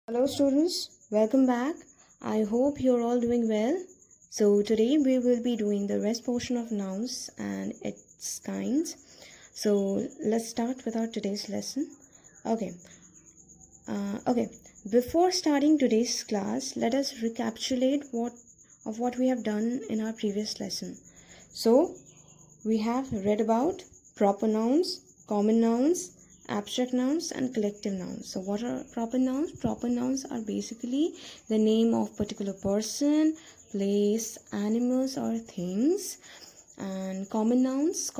Hello students, welcome back. I hope you're all doing well. So today we will be doing the rest portion of nouns and its kinds. So let's start with our today's lesson. Okay. Before starting today's class, let us recapitulate what we have done in our previous lesson. So we have read about proper nouns, common nouns, abstract nouns and collective nouns. So what are proper nouns? Proper nouns are basically the name of particular person, place, animals or things. And common nouns,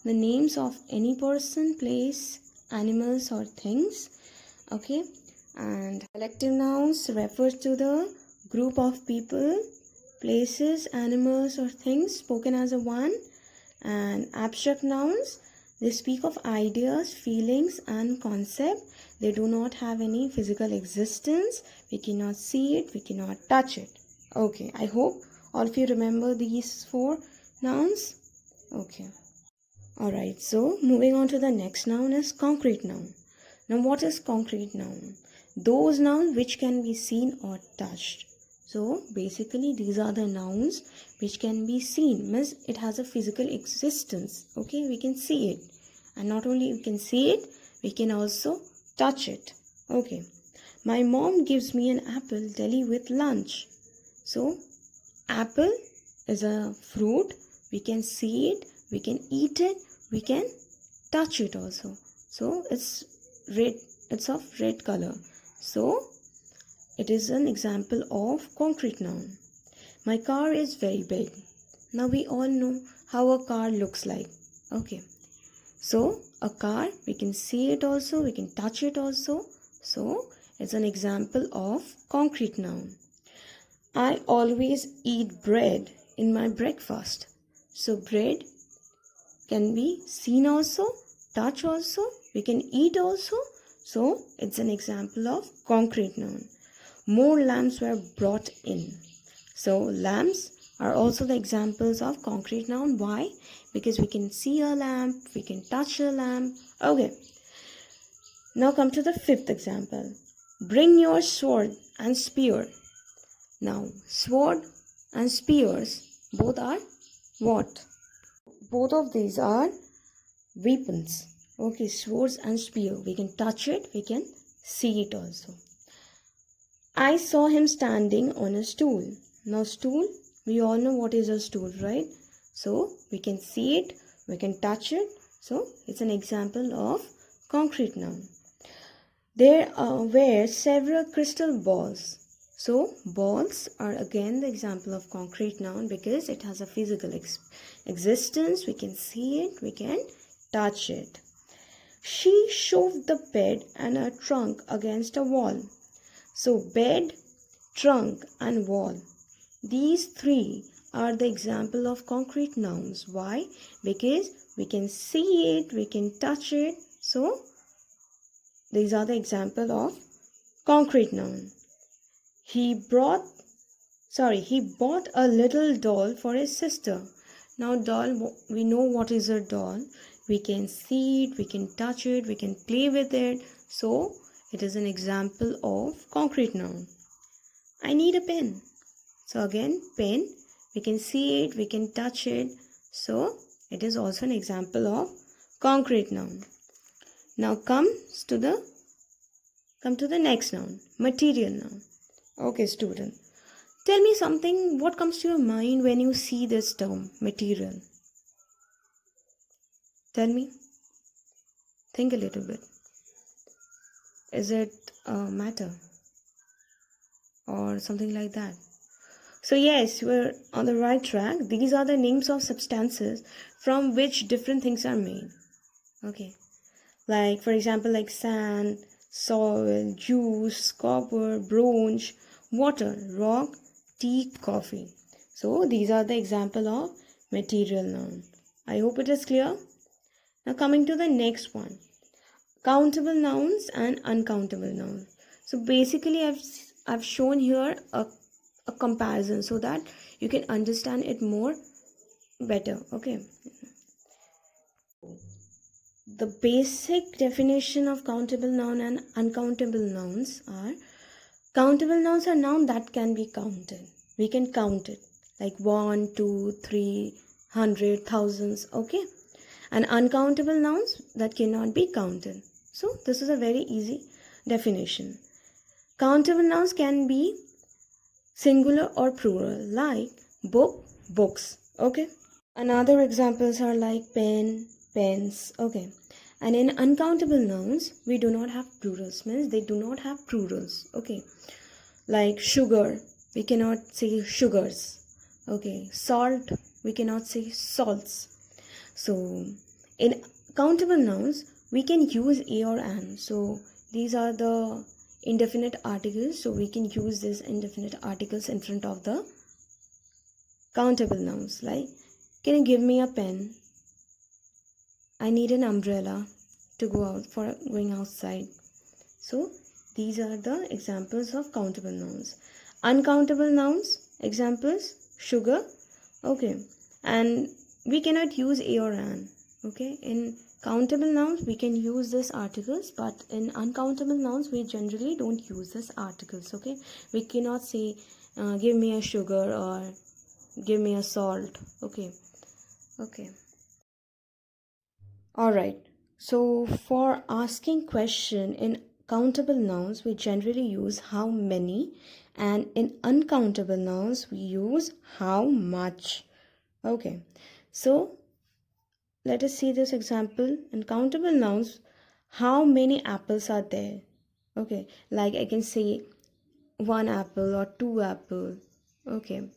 the names of any person, place, animals or things. Okay. And collective nouns refers to the group of people, places, animals or things spoken as a one. And abstract nouns, they speak of ideas, feelings and concept. They do not have any physical existence. We cannot see it, we cannot touch it. Okay, I hope all of you remember these four nouns. Okay. Alright, so moving on to the next noun is concrete noun. Now what is concrete noun? Those nouns which can be seen or touched. So basically these are the nouns which can be seen, means it has a physical existence. Okay, we can see it, and not only we can see it, we can also touch it. Okay, my mom gives me an apple daily with lunch. So apple is a fruit, we can see it, we can eat it, we can touch it also. So it's red, it's of red color. So it is an example of concrete noun. My car is very big. Now we all know how a car looks like. Okay. So a car, we can see it also, we can touch it also. So it's an example of concrete noun. I always eat bread in my breakfast. So bread can be seen also, touch also, we can eat also. So it's an example of concrete noun. More lamps were brought in. So lamps are also the examples of concrete noun. Why? Because we can see a lamp, we can touch a lamp. Okay. Now come to the fifth example. Bring your sword and spear. Now sword and spears both are what? Both of these are weapons. Okay, swords and spear. We can touch it, we can see it also. I saw him standing on a stool. Now stool, we all know what is a stool, right? So we can see it, we can touch it. So it's an example of concrete noun. There were several crystal balls. So balls are again the example of concrete noun because it has a physical existence. We can see it, we can touch it. She shoved the bed and her trunk against a wall. So bed, trunk and wall. These three are the example of concrete nouns. Why? Because we can see it, we can touch it. So these are the example of concrete noun. He bought a little doll for his sister. Now doll, we know what is a doll. We can see it, we can touch it, we can play with it. So it is an example of concrete noun. I need a pen. So again, pen, we can see it, we can touch it. So it is also an example of concrete noun. Now come to the next noun, material noun. Okay, student. Tell me something, what comes to your mind when you see this term, material? Tell me. Think a little bit. Is it matter? Or something like that? So yes, we're on the right track. These are the names of substances from which different things are made. Okay. Like for example, like sand, soil, juice, copper, bronze, water, rock, tea, coffee. So these are the example of material noun. I hope it is clear. Now coming to the next one. Countable nouns and uncountable nouns. So basically I've shown here a comparison so that you can understand it more better. Okay. The basic definition of countable noun and uncountable nouns are: countable nouns are nouns that can be counted. We can count it like 1, 2, 3, hundred, thousands, okay? And uncountable nouns that cannot be counted. So this is a very easy definition. Countable nouns can be singular or plural, like book, books, okay? Another examples are like pen, pens, okay? And in uncountable nouns, we do not have plurals, means they do not have plurals, okay? Like sugar, we cannot say sugars, okay? Salt, we cannot say salts. So in countable nouns, we can use a or an. So these are the indefinite articles, so we can use these indefinite articles in front of the countable nouns. Like, can you give me a pen? I need an umbrella to go out for going outside. So these are the examples of countable nouns. Uncountable nouns, examples, sugar, okay? And we cannot use a or an, okay? In countable nouns we can use these articles, but in uncountable nouns we generally don't use these articles, okay? We cannot say give me a sugar or give me a salt, okay? Alright, so for asking question in countable nouns we generally use how many, and in uncountable nouns we use how much, okay? So let us see this example. In countable nouns, how many apples are there? Okay, like I can say one apple or two apple, okay?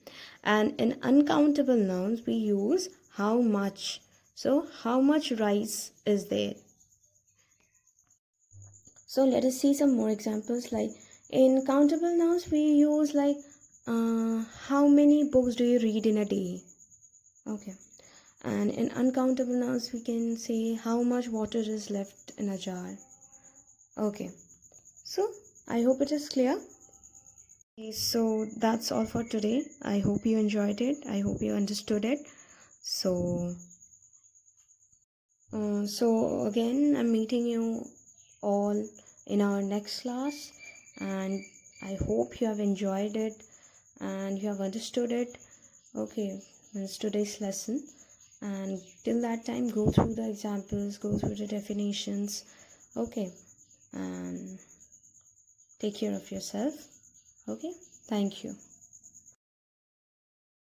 And in uncountable nouns we use how much. So how much rice is there? So let us see some more examples. Like in countable nouns we use like how many books do you read in a day, okay? And in uncountable nouns we can say how much water is left in a jar, okay? So I hope it is clear. Okay, so that's all for today. I hope you enjoyed it. I hope you understood it. So again, I'm meeting you all in our next class, and I hope you have enjoyed it and you have understood it, okay? It's today's lesson, and till that time go through the examples, go through the definitions, okay? And take care of yourself, okay? Thank you.